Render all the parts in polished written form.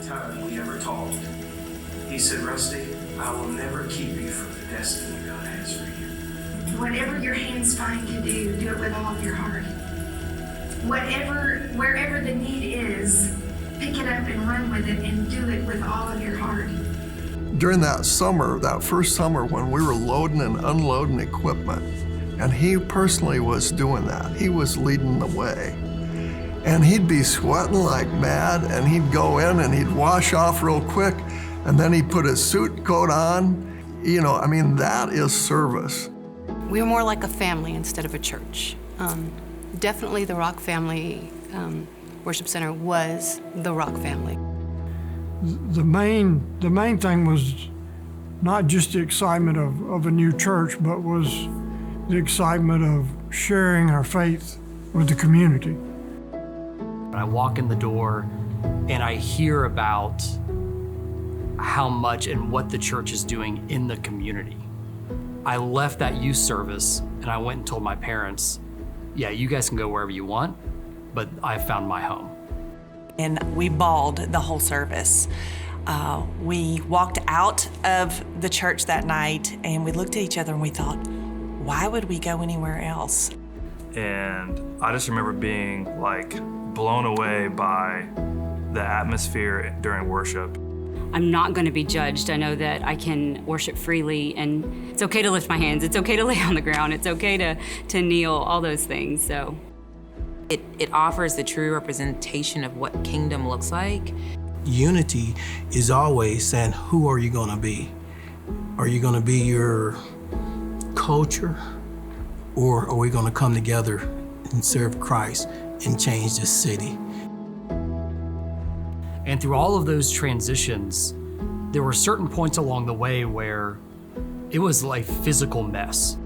time we ever talked, he said, Rusty, I will never keep you from the destiny God has for you. Whatever your hands find to do it with all of your heart. Wherever the need is, pick it up and run with it and do it with all of your heart. During that summer, that first summer when we were loading and unloading equipment, and he personally was doing that. He was leading the way. And he'd be sweating like mad, and he'd go in and he'd wash off real quick, and then he'd put his suit coat on. You know, I mean, that is service. We were more like a family instead of a church. Definitely the Rock Family Worship Center was the Rock family. The main thing was not just the excitement of a new church, but was the excitement of sharing our faith with the community. I walk in the door and I hear about how much and what the church is doing in the community. I left that youth service and I went and told my parents, yeah, you guys can go wherever you want, but I found my home. And we bawled the whole service. We walked out of the church that night and we looked at each other and we thought, why would we go anywhere else? And I just remember being like blown away by the atmosphere during worship. I'm not going to be judged. I know that I can worship freely, and it's okay to lift my hands. It's okay to lay on the ground. It's okay to kneel, all those things. So it offers the true representation of what kingdom looks like. Unity is always saying, who are you going to be? Are you going to be your culture, or are we going to come together and serve Christ and change this city? And through all of those transitions, there were certain points along the way where it was like physical mess.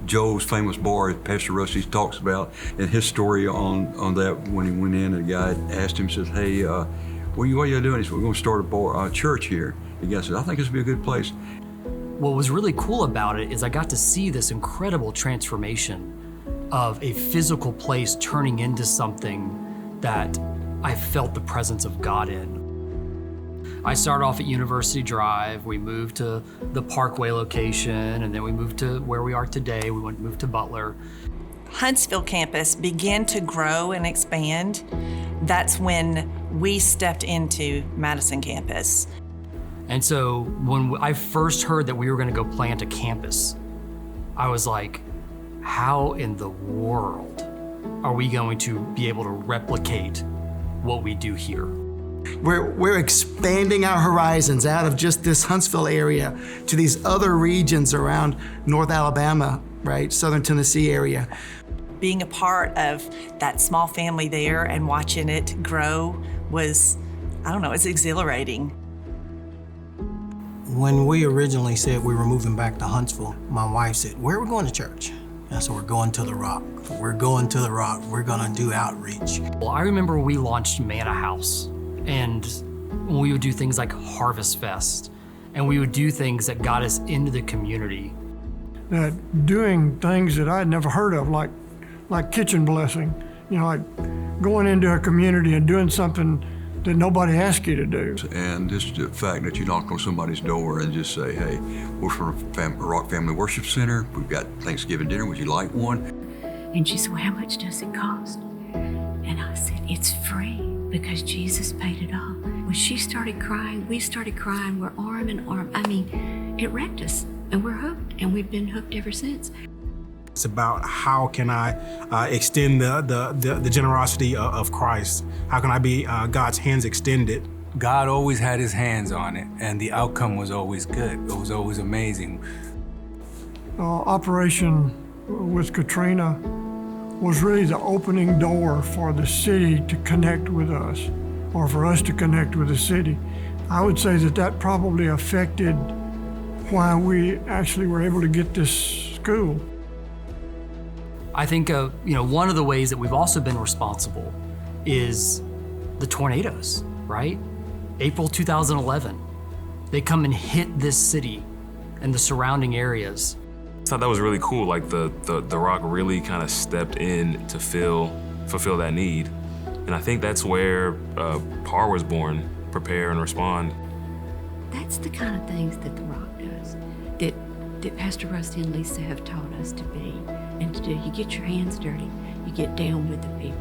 Joe's famous bar, Pastor Rusty talks about, and his story on that when he went in and the guy asked him, says, hey, what are you doing? He said, we're going to start a church here. The guy said, I think this would be a good place. What was really cool about it is I got to see this incredible transformation of a physical place turning into something that I felt the presence of God in. I started off at University Drive, we moved to the Parkway location, and then we moved to where we are today. We moved to Butler. Huntsville campus began to grow and expand. That's when we stepped into Madison campus. And so when I first heard that we were gonna go plant a campus, I was like, how in the world are we going to be able to replicate what we do here? We're expanding our horizons out of just this Huntsville area to these other regions around North Alabama, right? Southern Tennessee area. Being a part of that small family there and watching it grow was, I don't know, it's exhilarating. When we originally said we were moving back to Huntsville, my wife said, where are we going to church? I said, we're going to the Rock. We're going to the Rock. We're gonna do outreach. Well, I remember we launched Manna House, and we would do things like Harvest Fest, and we would do things that got us into the community. That doing things that I'd never heard of, like kitchen blessing, you know, like going into a community and doing something that nobody asked you to do. And just the fact that you knock on somebody's door and just say, hey, we're from a Rock Family Worship Center. We've got Thanksgiving dinner. Would you like one? And she said, well, how much does it cost? And I said, it's free because Jesus paid it all. When she started crying, we started crying. We're arm in arm. I mean, it wrecked us and we're hooked, and we've been hooked ever since. It's about how can I extend the generosity of Christ? How can I be God's hands extended? God always had his hands on it, and the outcome was always good. It was always amazing. Operation with Katrina was really the opening door for the city to connect with us, or for us to connect with the city. I would say that probably affected why we actually were able to get this school. I think one of the ways that we've also been responsible is the tornadoes, right? April 2011, they come and hit this city and the surrounding areas. I thought that was really cool. Like the Rock really kind of stepped in to fulfill that need. And I think that's where PAR was born. prepare and respond. That's the kind of things that The Rock does, that Pastor Rusty and Lisa have taught us to be and to do. You get your hands dirty, you get down with the people.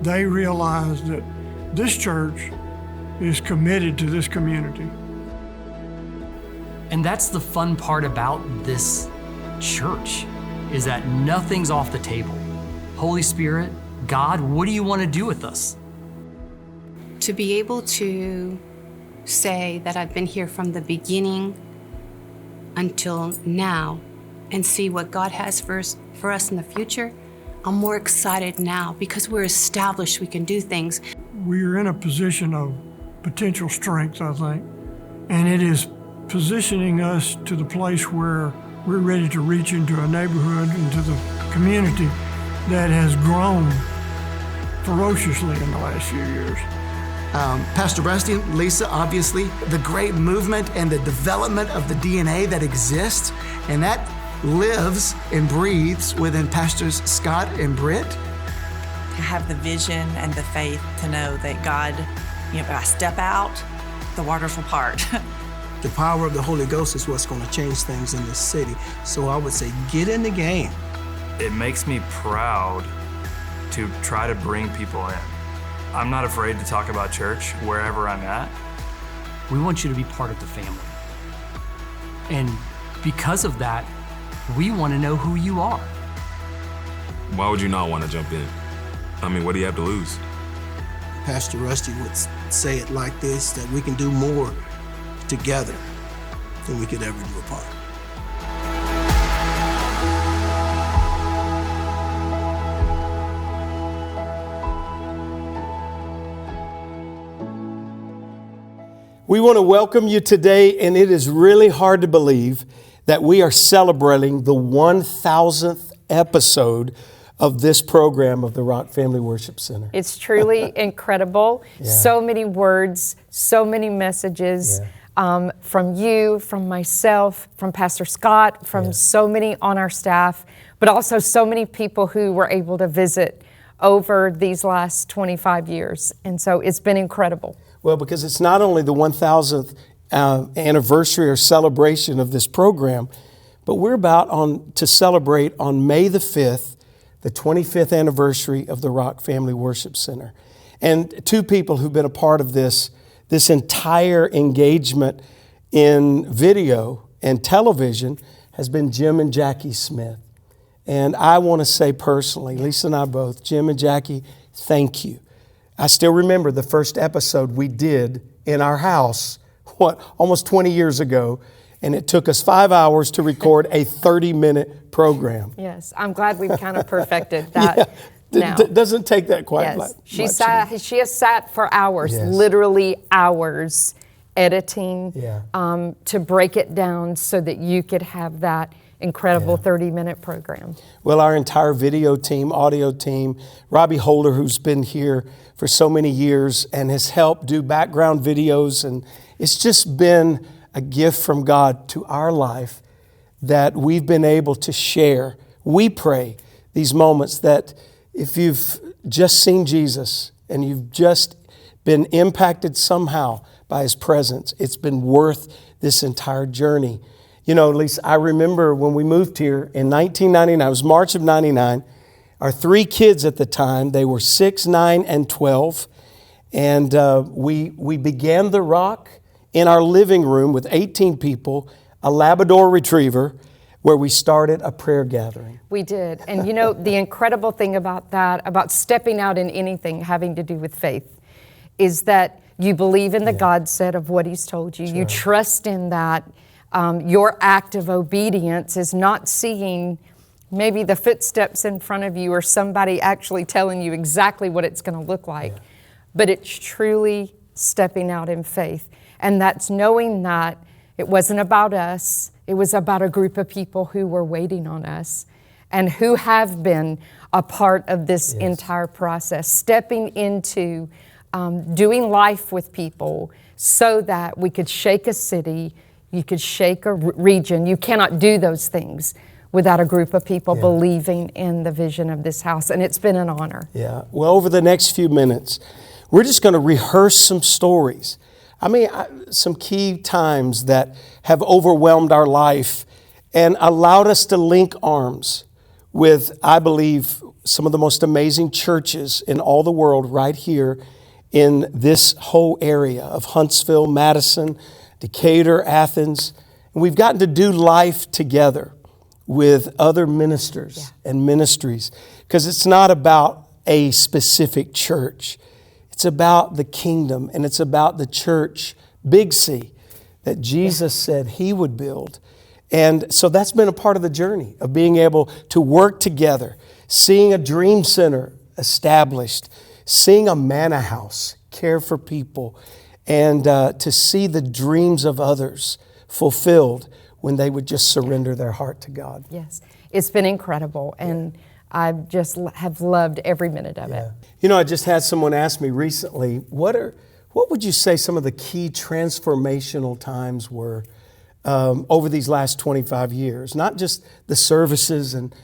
They realize that this church is committed to this community. And that's the fun part about this church, is that nothing's off the table. Holy Spirit, God, what do you want to do with us? To be able to say that I've been here from the beginning until now and see what God has for us in the future, I'm more excited now because we're established, we can do things. We're in a position of potential strength, I think, and it is positioning us to the place where we're ready to reach into a neighborhood, into the community that has grown ferociously in the last few years. Pastor Rusty, Lisa, obviously, the great movement and the development of the DNA that exists, and that lives and breathes within Pastors Scott and Britt. To have the vision and the faith to know that God, if I step out, the waters will part. The power of the Holy Ghost is what's going to change things in this city. So I would say, get in the game. It makes me proud to try to bring people in. I'm not afraid to talk about church wherever I'm at. We want you to be part of the family. And because of that, we want to know who you are. Why would you not want to jump in? I mean, what do you have to lose? Pastor Rusty would say it like this, that we can do more together than we could ever do apart. We want to welcome you today, and it is really hard to believe that we are celebrating the 1000th episode of this program of the Rock Family Worship Center. It's truly incredible. Yeah. So many words, so many messages from you, from myself, from Pastor Scott, from so many on our staff, but also so many people who were able to visit over these last 25 years. And so it's been incredible. Well, because it's not only the 1000th anniversary or celebration of this program, but we're about to celebrate on May the 5th, the 25th anniversary of the Rock Family Worship Center. And two people who've been a part of this entire engagement in video and television has been Jim and Jackie Smith. And I want to say personally, Lisa and I both, Jim and Jackie, thank you. I still remember the first episode we did in our house, almost 20 years ago, and it took us 5 hours to record a 30-minute program. Yes, I'm glad we've kind of perfected that now. Doesn't take that quite much. She has sat for hours, literally hours, editing to break it down so that you could have that incredible 30-minute program. Well, our entire video team, audio team, Robbie Holder, who's been here for so many years and has helped do background videos, and it's just been a gift from God to our life that we've been able to share. We pray these moments that if you've just seen Jesus and you've just been impacted somehow by His presence, it's been worth this entire journey. You know, Lisa, I remember when we moved here in 1999, it was March of 99, our three kids at the time, they were 6, 9, and 12. And we began the Rock in our living room with 18 people, a Labrador Retriever, where we started a prayer gathering. We did. And you know, the incredible thing about that, about stepping out in anything having to do with faith, is that you believe in the God said of what He's told you. You trust in that. Your act of obedience is not seeing maybe the footsteps in front of you or somebody actually telling you exactly what it's going to look like, but it's truly stepping out in faith. And that's knowing that it wasn't about us, it was about a group of people who were waiting on us and who have been a part of this entire process, stepping into doing life with people so that we could shake a city, you could shake a region. You cannot do those things without a group of people believing in the vision of this house, and it's been an honor. Yeah. Well, over the next few minutes, we're just going to rehearse some stories. I mean, some key times that have overwhelmed our life and allowed us to link arms with, I believe, some of the most amazing churches in all the world right here in this whole area of Huntsville, Madison, Decatur, Athens. And we've gotten to do life together with other ministers and ministries, because it's not about a specific church. It's about the kingdom, and it's about the church, Big C, that Jesus said He would build. And so that's been a part of the journey of being able to work together, seeing a dream center established, seeing a manna house care for people, and to see the dreams of others fulfilled when they would just surrender their heart to God. Yes, it's been incredible, and I just have loved every minute of it. You know, I just had someone ask me recently, what would you say some of the key transformational times were over these last 25 years? Not just the services and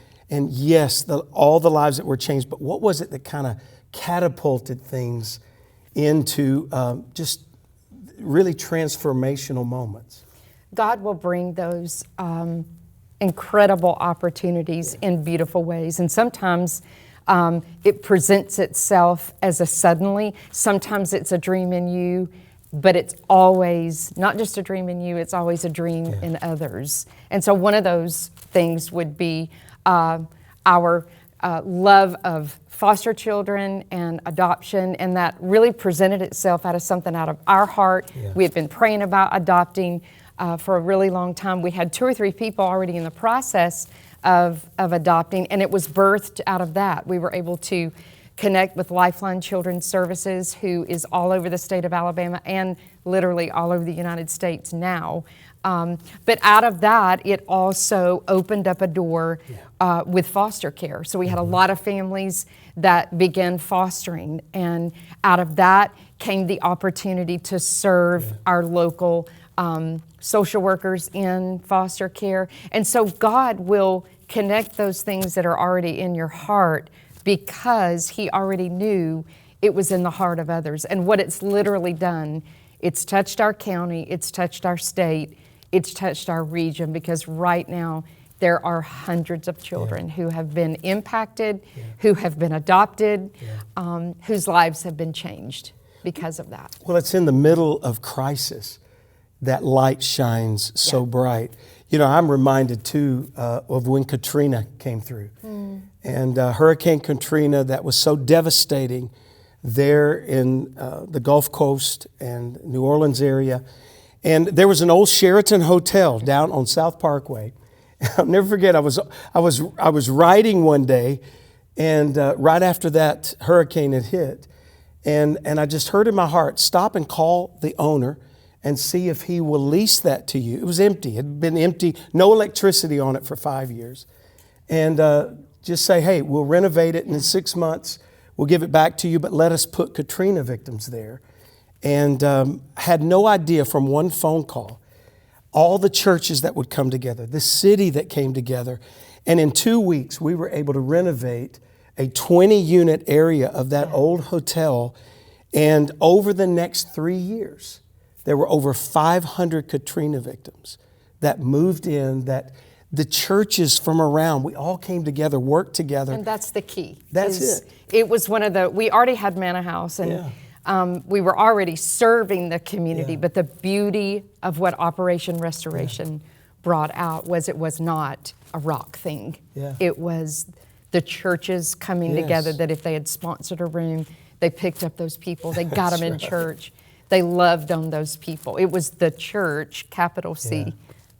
yes, all the lives that were changed, but what was it that kind of catapulted things into just really transformational moments? God will bring those incredible opportunities in beautiful ways. And sometimes it presents itself as a suddenly. Sometimes it's a dream in you, but it's always not just a dream in you, it's always a dream in others. And so one of those things would be our love of foster children and adoption, and that really presented itself out of something out of our heart. We had been praying about adopting for a really long time. We had 2 or 3 people already in the process of adopting, and it was birthed out of that. We were able to connect with Lifeline Children's Services, who is all over the state of Alabama and literally all over the United States now. But out of that, it also opened up a door with foster care. So we had a lot of families that began fostering, and out of that came the opportunity to serve our local social workers in foster care. And so God will connect those things that are already in your heart because He already knew it was in the heart of others. And what it's literally done, it's touched our county, it's touched our state, it's touched our region, because right now there are hundreds of children who have been impacted, who have been adopted, whose lives have been changed because of that. Well, it's in the middle of crisis that light shines so bright. You know, I'm reminded too of when Katrina came through. And Hurricane Katrina, that was so devastating there in the Gulf Coast and New Orleans area. And there was an old Sheraton hotel down on South Parkway. I'll never forget, I was riding one day, and right after that hurricane had hit, and I just heard in my heart, stop and call the owner and see if he will lease that to you. It was empty. It had been empty, no electricity on it for 5 years. And just say, hey, we'll renovate it, and in 6 months, we'll give it back to you, but let us put Katrina victims there. And had no idea from one phone call, all the churches that would come together, the city that came together. And in 2 weeks, we were able to renovate a 20-unit area of that old hotel. And over the next 3 years, there were over 500 Katrina victims that moved in, that the churches from around, we all came together, worked together. And that's the key. That's it. It was one of the, we already had Manna House, and we were already serving the community, but the beauty of what Operation Restoration brought out was it was not a rock thing. It was the churches coming together, that if they had sponsored a room, they picked up those people, they got them in church. They loved on those people. It was the church, capital C,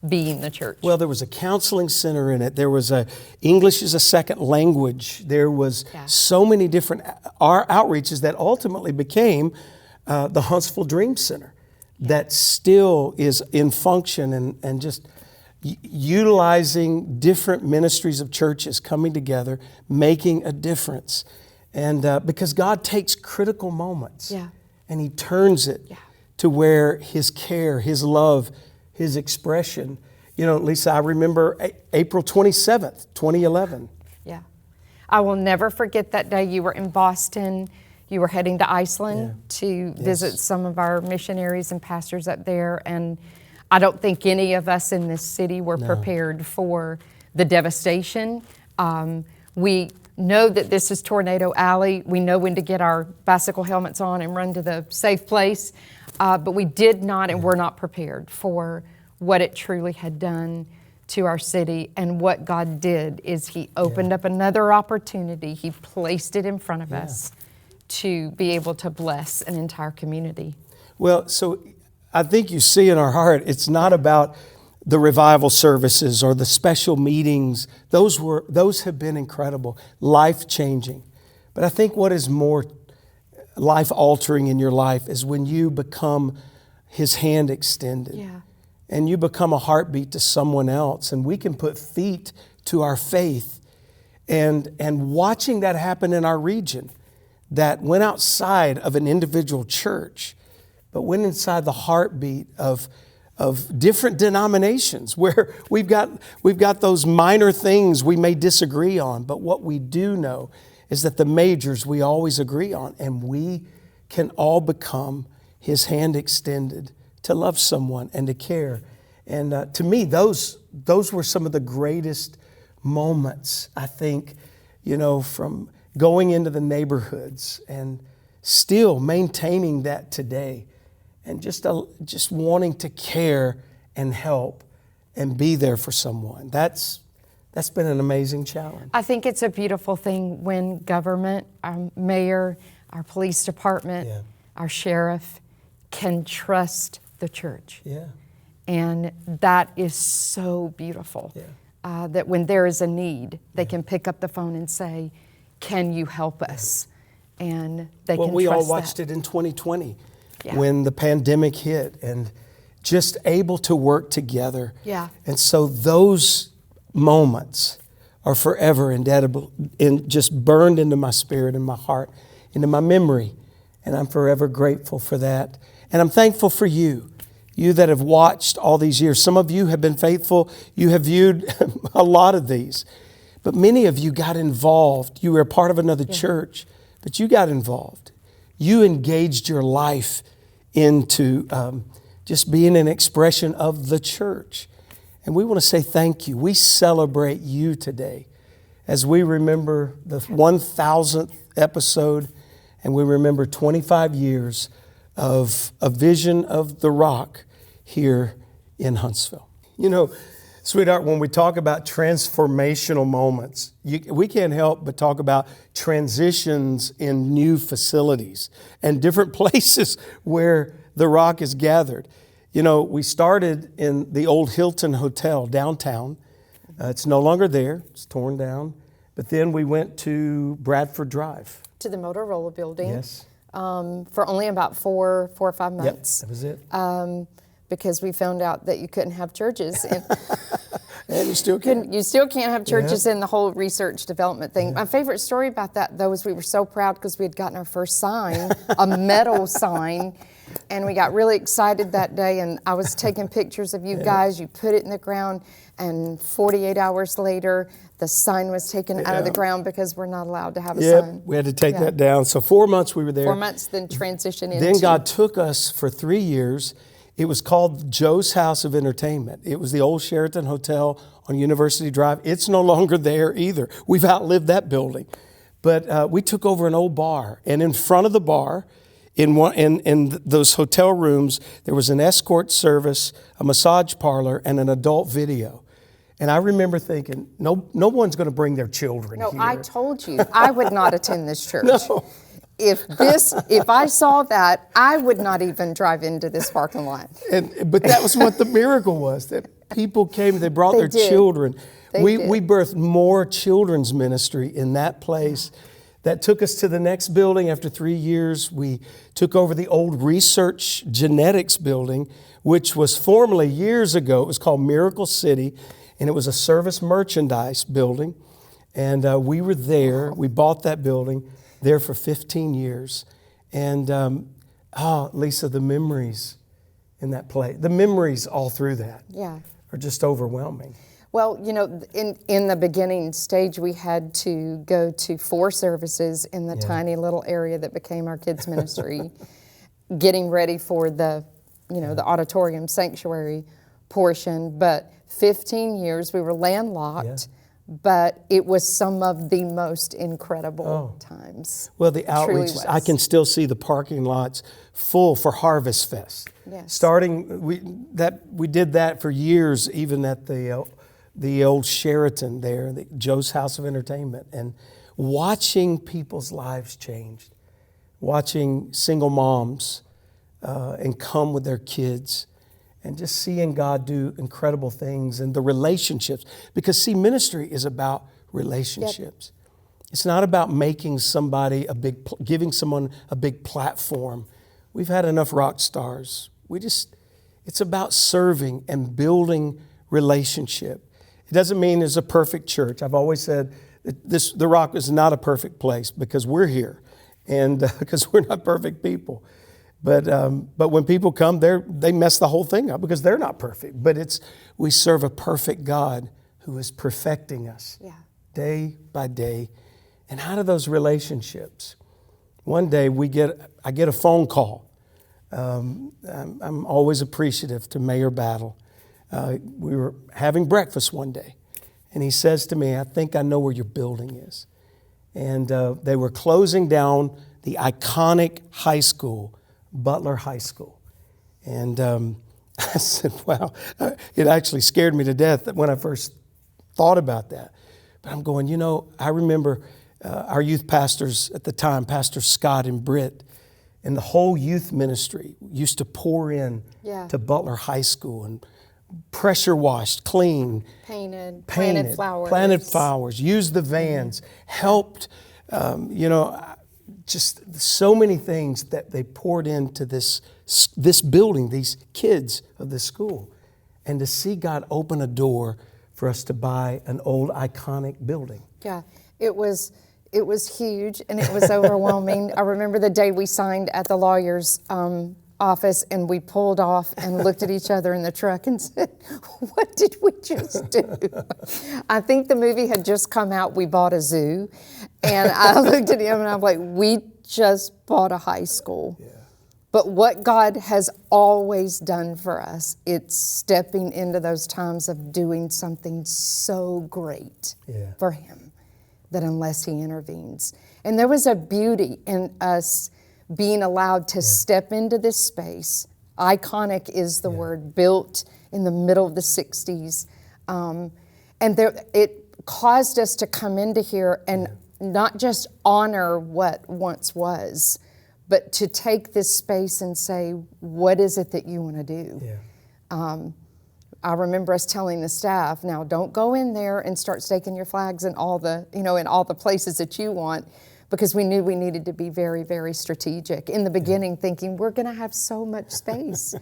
being the church. Well, there was a counseling center in it. There was English as a second language. There was so many different outreaches that ultimately became the Huntsville Dream Center that still is in function and just utilizing different ministries of churches coming together, making a difference. And because God takes critical moments and He turns it to where His care, His love, His expression. You know, Lisa, I remember April 27th, 2011. I will never forget that day. You were in Boston. you were heading to Iceland to visit some of our missionaries and pastors up there. And I don't think any of us in this city were prepared for the devastation. We know that this is Tornado Alley. We know when to get our bicycle helmets on and run to the safe place. But we did not and were not prepared for what it truly had done to our city. And what God did is He opened up another opportunity. He placed it in front of us to be able to bless an entire community. Well, so I think you see in our heart, it's not about the revival services or the special meetings. Those have been incredible, life-changing. But I think what is more life-altering in your life is when you become His hand extended. Yeah. And you become a heartbeat to someone else, and we can put feet to our faith. And watching that happen in our region, that went outside of an individual church, but went inside the heartbeat of different denominations where we've got those minor things we may disagree on, but what we do know is that the majors we always agree on, and we can all become His hand extended to love someone and to care. And to me, those were some of the greatest moments, I think, from going into the neighborhoods and still maintaining that today, and just wanting to care and help and be there for someone. That's been an amazing challenge. I think it's a beautiful thing when government, our mayor, our police department, our sheriff can trust the church. Yeah. And that is so beautiful. That when there is a need, they can pick up the phone and say, "Can you help us?" And they can trust that. We all watched it in 2020 when the pandemic hit, and just able to work together. Yeah. And so those moments are forever indelible, just burned into my spirit and my heart, into my memory. And I'm forever grateful for that. And I'm thankful for you that have watched all these years. Some of you have been faithful. You have viewed a lot of these. But many of you got involved. You were a part of another church, but you got involved. You engaged your life into just being an expression of the church. And we want to say thank you. We celebrate you today as we remember the 1,000th episode, and we remember 25 years of a vision of the Rock here in Huntsville. Sweetheart, when we talk about transformational moments, we can't help but talk about transitions in new facilities and different places where the Rock is gathered. We started in the old Hilton Hotel downtown. It's no longer there. It's torn down. But then we went to Bradford Drive. To the Motorola building. Yes. For only about 4 or 5 months. Yep, that was it. Because we found out that you couldn't have churches. And you still can't. You still can't have churches in the whole research development thing. My favorite story about that, though, is we were so proud because we had gotten our first sign, a metal sign, and we got really excited that day, and I was taking pictures of you guys. You put it in the ground, and 48 hours later, the sign was taken out of the ground because we're not allowed to have a sign. We had to take that down. So 4 months we were there. 4 months, then transition into. Then God took us for 3 years. It was called Joe's House of Entertainment. It was the old Sheraton Hotel on University Drive. It's no longer there either. We've outlived that building. But we took over an old bar, and in front of the bar, in those hotel rooms, there was an escort service, a massage parlor, and an adult video. And I remember thinking, no one's going to bring their children here. No, I told you, I would not attend this church. No. If I saw that, I would not even drive into this parking lot. But that was what the miracle was, that people came, they brought their children. We birthed more children's ministry in that place. That took us to the next building. After 3 years, we took over the old research genetics building, which was formerly years ago, it was called Miracle City, and it was a service merchandise building. And we were there, we bought that building, there for 15 years. And Lisa, the memories in that place, the memories all through that are just overwhelming. Well, you know, in the beginning stage, we had to go to 4 services in the tiny little area that became our kids' ministry, getting ready for the, you know, the auditorium sanctuary portion. But 15 years, we were landlocked, but it was some of the most incredible times. Well, the outreach, I can still see the parking lots full for Harvest Fest. Yes. Starting, we did that for years, even at the old Sheraton there, Joe's House of Entertainment, and watching people's lives changed, watching single moms and come with their kids, and just seeing God do incredible things and the relationships. Because see, ministry is about relationships. Yep. It's not about making somebody giving someone a big platform. We've had enough rock stars. It's about serving and building relationship. It doesn't mean it's a perfect church. I've always said that the Rock is not a perfect place because we're here and because we're not perfect people. But when people come, they mess the whole thing up because they're not perfect. But we serve a perfect God who is perfecting us day by day. And out of those relationships, one day I get a phone call. I'm always appreciative to Mayor Battle. We were having breakfast one day, and he says to me, "I think I know where your building is." And they were closing down the iconic high school, Butler High School. And I said, wow, it actually scared me to death when I first thought about that. But I'm going, you know, I remember our youth pastors at the time, Pastor Scott and Britt, and the whole youth ministry used to pour in to Butler High School and pressure washed, clean, painted, planted flowers, used the vans, helped, just so many things that they poured into this building, these kids of this school. And to see God open a door for us to buy an old iconic building. Yeah, it was huge and it was overwhelming. I remember the day we signed at the lawyer's office and we pulled off and looked at each other in the truck and said, what did we just do? I think the movie had just come out, We Bought a Zoo. And I looked at him and I'm like, we just bought a high school. Yeah. But what God has always done for us, it's stepping into those times of doing something so great for Him that unless He intervenes. And there was a beauty in us being allowed to step into this space. Iconic is the word, built in the middle of the 60s. And it caused us to come into here and not just honor what once was, but to take this space and say, what is it that you want to do? Yeah. I remember us telling the staff, now don't go in there and start staking your flags in all the places that you want, because we knew we needed to be very, very strategic. In the beginning, thinking we're going to have so much space.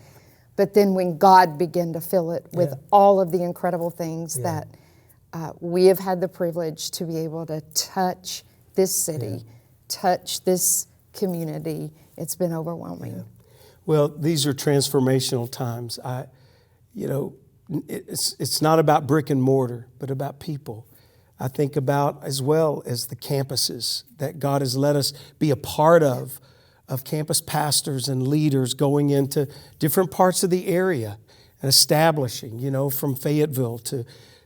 But then when God began to fill it with all of the incredible things that we have had the privilege to be able to touch this city, touch this community, it's been overwhelming. Yeah. Well, these are transformational times. It's not about brick and mortar, but about people. I think about as well as the campuses that God has let us be a part of campus pastors and leaders going into different parts of the area and establishing, from Fayetteville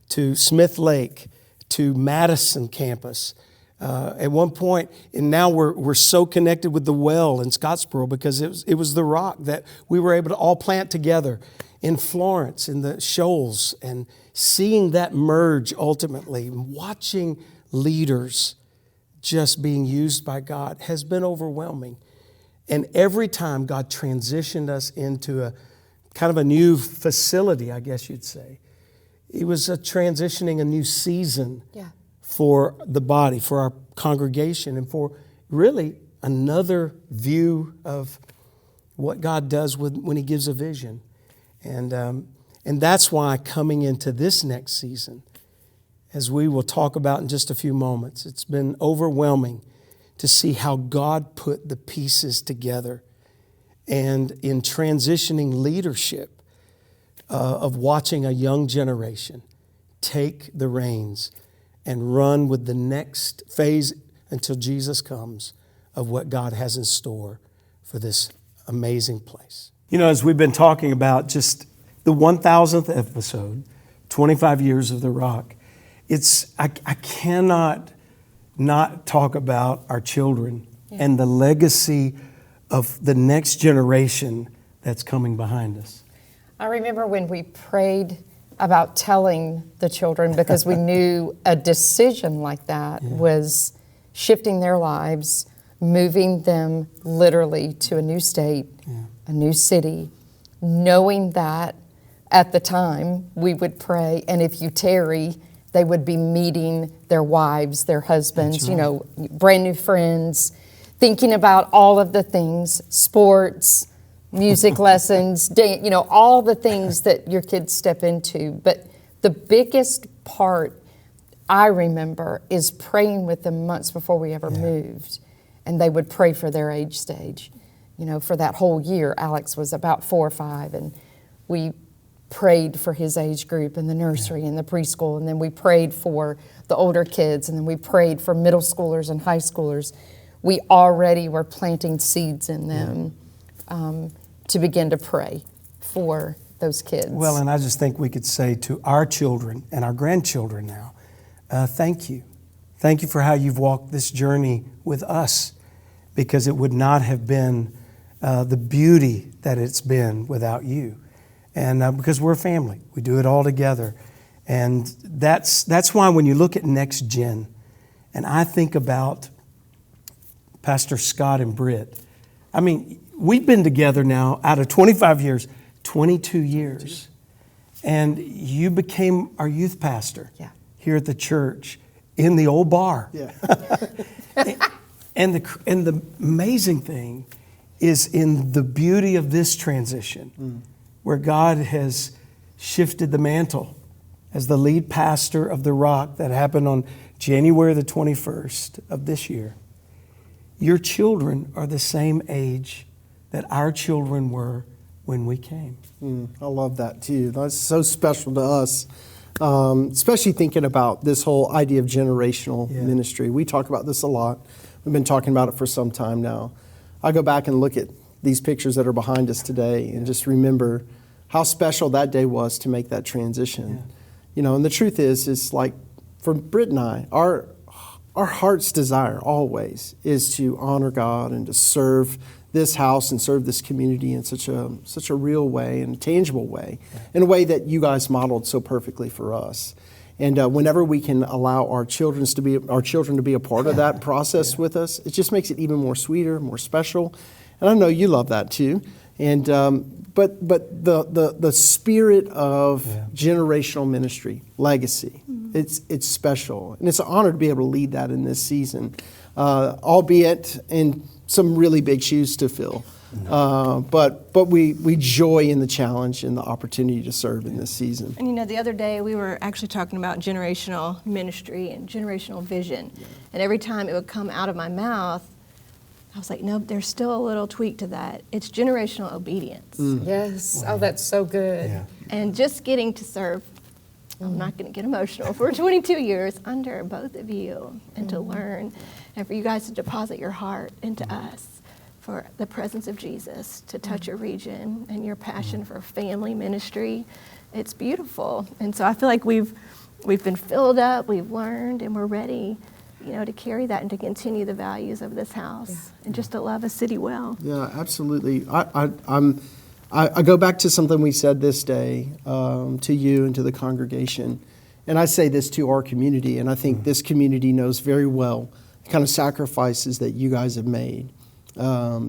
to Smith Lake to Madison campus. At one point, and now we're so connected with the Well in Scottsboro because it was the Rock that we were able to all plant together in Florence, in the Shoals, and seeing that merge ultimately, watching leaders just being used by God has been overwhelming. And every time God transitioned us into a kind of a new facility, I guess you'd say, it was transitioning a new season for the body, for our congregation, and for really another view of what God does when He gives a vision. And that's why coming into this next season, as we will talk about in just a few moments, it's been overwhelming to see how God put the pieces together. And in transitioning leadership of watching a young generation take the reins and run with the next phase until Jesus comes of what God has in store for this amazing place. You know, as we've been talking about just the 1000th episode, 25 years of The Rock, I cannot not talk about our children and the legacy of the next generation that's coming behind us. I remember when we prayed about telling the children, because we knew a decision like that was shifting their lives, moving them literally to a new state, a new city, knowing that at the time we would pray, and if you tarry, they would be meeting their wives, their husbands, brand new friends, thinking about all of the things, sports, music lessons, all the things that your kids step into. But the biggest part I remember is praying with them months before we ever moved. And they would pray for their age stage. For that whole year, Alex was about 4 or 5, and we prayed for his age group in the nursery and the preschool, and then we prayed for the older kids, and then we prayed for middle schoolers and high schoolers. We already were planting seeds in them to begin to pray for those kids. Well, and I just think we could say to our children and our grandchildren now, thank you. Thank you for how you've walked this journey with us, because it would not have been the beauty that it's been without you. And because we're a family, we do it all together. And that's why when you look at Next Gen, and I think about Pastor Scott and Britt, I mean, we've been together now out of 25 years, 22 years. And you became our youth pastor here at the church in the old bar. Yeah. and the amazing thing is in the beauty of this transition, where God has shifted the mantle as the lead pastor of The Rock that happened on January the 21st of this year. Your children are the same age that our children were when we came. I love that too. That's so special to us, especially thinking about this whole idea of generational ministry. We talk about this a lot. We've been talking about it for some time now. I go back and look at these pictures that are behind us today and just remember how special that day was to make that transition. And the truth is like for Britt and I, our heart's desire always is to honor God and to serve this house and serve this community in such a real way and a tangible way, in a way that you guys modeled so perfectly for us. And whenever we can allow our children to be a part of that process with us, it just makes it even more sweeter, more special. And I know you love that too. And but the spirit of generational ministry, legacy, it's special, and it's an honor to be able to lead that in this season, albeit in some really big shoes to fill. But we joy in the challenge and the opportunity to serve in this season. And the other day we were actually talking about generational ministry and generational vision, and every time it would come out of my mouth, I was like, nope, there's still a little tweak to that. It's generational obedience. Yes. Oh, that's so good. And just getting to serve, I'm not going to get emotional, for 22 years under both of you, and to learn, and for you guys to deposit your heart into us for the presence of Jesus, to touch your region and your passion for family ministry. It's beautiful. And so I feel like we've been filled up, we've learned, and we're ready, to carry that and to continue the values of this house and just to love a city well. Yeah, absolutely. I go back to something we said this day to you and to the congregation, and I say this to our community, and I think this community knows very well the kind of sacrifices that you guys have made.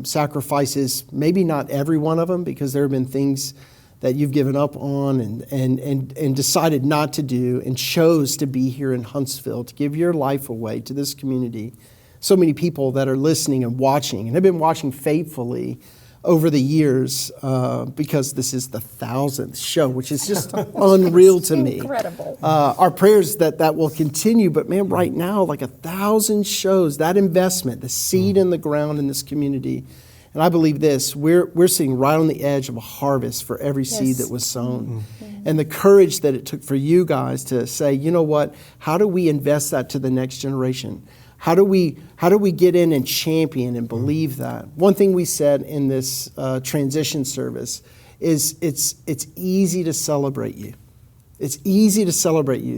Sacrifices, maybe not every one of them, because there have been things that you've given up on and decided not to do, and chose to be here in Huntsville to give your life away to this community. So many people that are listening and watching, and have been watching faithfully over the years, because this is the 1000th show, which is just unreal to me. Incredible. Our prayers that will continue, but man, right now, like 1,000 shows, that investment, the seed in the ground in this community. And I believe this, we're sitting right on the edge of a harvest for every seed that was sown. And the courage that it took for you guys to say, you know what, how do we invest that to the next generation? How do we get in and champion and believe that? One thing we said in this transition service is it's easy to celebrate you. It's easy to celebrate you.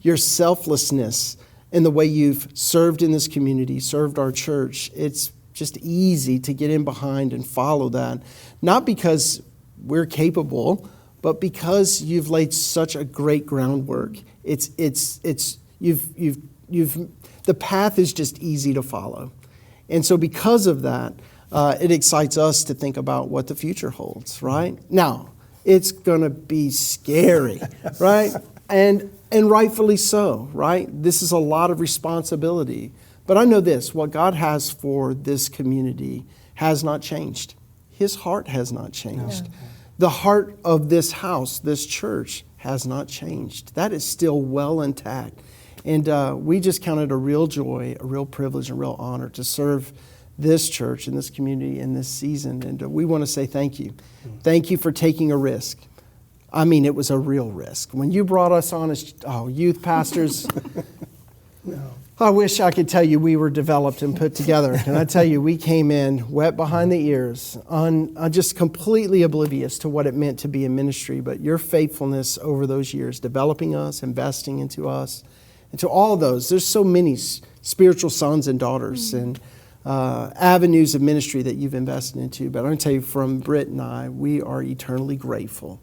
Your selflessness in the way you've served in this community, served our church. It's just easy to get in behind and follow that. Not because we're capable, but because you've laid such a great groundwork. The path is just easy to follow. And so because of that, it excites us to think about what the future holds, right? Now, it's going to be scary, right? And rightfully so, right? This is a lot of responsibility. But I know this, what God has for this community has not changed. His heart has not changed. The heart of this house, this church, has not changed. That is still well intact. And we just count it a real joy, a real privilege, a real honor to serve this church and this community in this season. And we want to say thank you. Thank you for taking a risk. I mean, it was a real risk. When you brought us on as youth pastors, I wish I could tell you we were developed and put together. And I tell you, we came in wet behind the ears, just completely oblivious to what it meant to be in ministry. But your faithfulness over those years, developing us, investing into us, and to all those, there's so many spiritual sons and daughters and avenues of ministry that you've invested into. But I'm going to tell you, from Britt and I, we are eternally grateful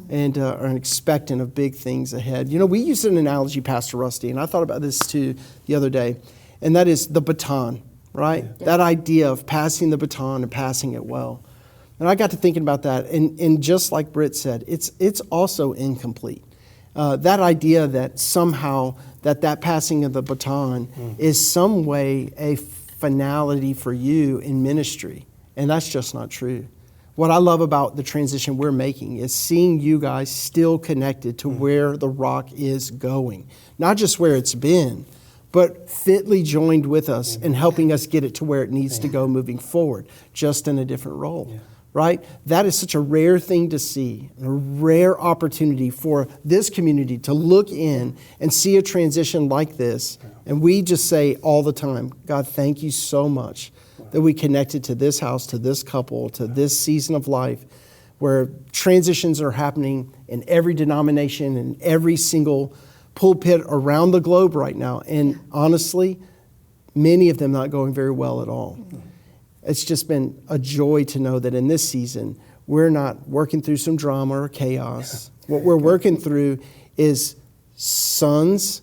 and are expectant of big things ahead. You know, we used an analogy, Pastor Rusty, and I thought about this too the other day, and that is the baton, right? Yeah. That idea of passing the baton and passing it well. And I got to thinking about that, and just like Britt said, it's also incomplete. That idea that somehow that passing of the baton is some way a finality for you in ministry. And that's just not true. What I love about the transition we're making is seeing you guys still connected to where the rock is going. Not just where it's been, but fitly joined with us and helping us get it to where it needs to go moving forward, just in a different role. Yeah. Right? That is such a rare thing to see, a rare opportunity for this community to look in and see a transition like this. And we just say all the time, God, thank you so much that we connected to this house, to this couple, to this season of life where transitions are happening in every denomination and every single pulpit around the globe right now. And honestly, many of them not going very well at all. It's just been a joy to know that in this season, we're not working through some drama or chaos. What we're working through is sons,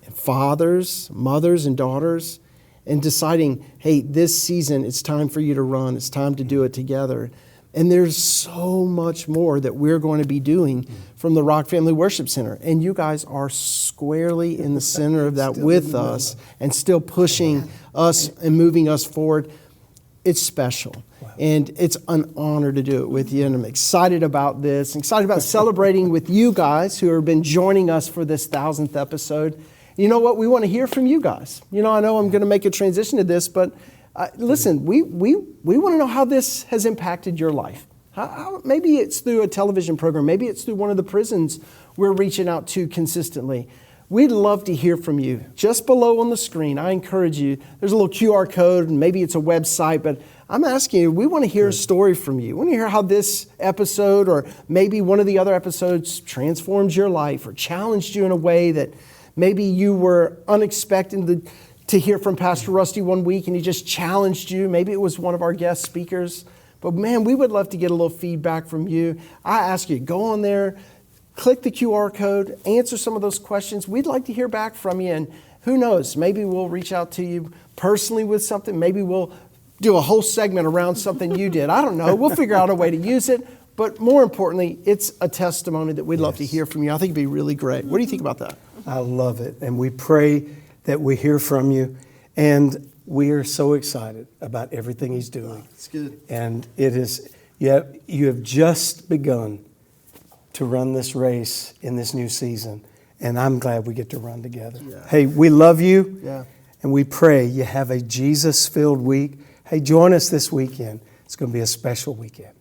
and fathers, mothers, and daughters, and deciding, hey, this season, it's time for you to run. It's time to do it together. And there's so much more that we're going to be doing from the Rock Family Worship Center. And you guys are squarely in the center of that with us and still pushing us and moving us forward. It's special, and it's an honor to do it with you, and I'm excited about this. I'm excited about celebrating with you guys who have been joining us for this 1000th episode. You know what? We want to hear from you guys. You know, I know I'm going to make a transition to this, but listen, we want to know how this has impacted your life. Maybe it's through a television program. Maybe it's through one of the prisons we're reaching out to consistently. We'd love to hear from you. Just below on the screen, I encourage you, there's a little QR code, and maybe it's a website, but I'm asking you, we want to hear a story from you. We want to hear how this episode or maybe one of the other episodes transformed your life or challenged you in a way that maybe you were unexpected to hear from Pastor Rusty one week and he just challenged you. Maybe it was one of our guest speakers. But man, we would love to get a little feedback from you. I ask you, go on there, click the QR code, answer some of those questions. We'd like to hear back from you. And who knows, maybe we'll reach out to you personally with something. Maybe we'll do a whole segment around something you did. I don't know. We'll figure out a way to use it. But more importantly, it's a testimony that we'd love to hear from you. I think it'd be really great. What do you think about that? I love it. And we pray that we hear from you. And we are so excited about everything he's doing. It's good. And it is, you have just begun to run this race in this new season. And I'm glad we get to run together. Yeah. Hey, we love you. Yeah. And we pray you have a Jesus-filled week. Hey, join us this weekend. It's going to be a special weekend.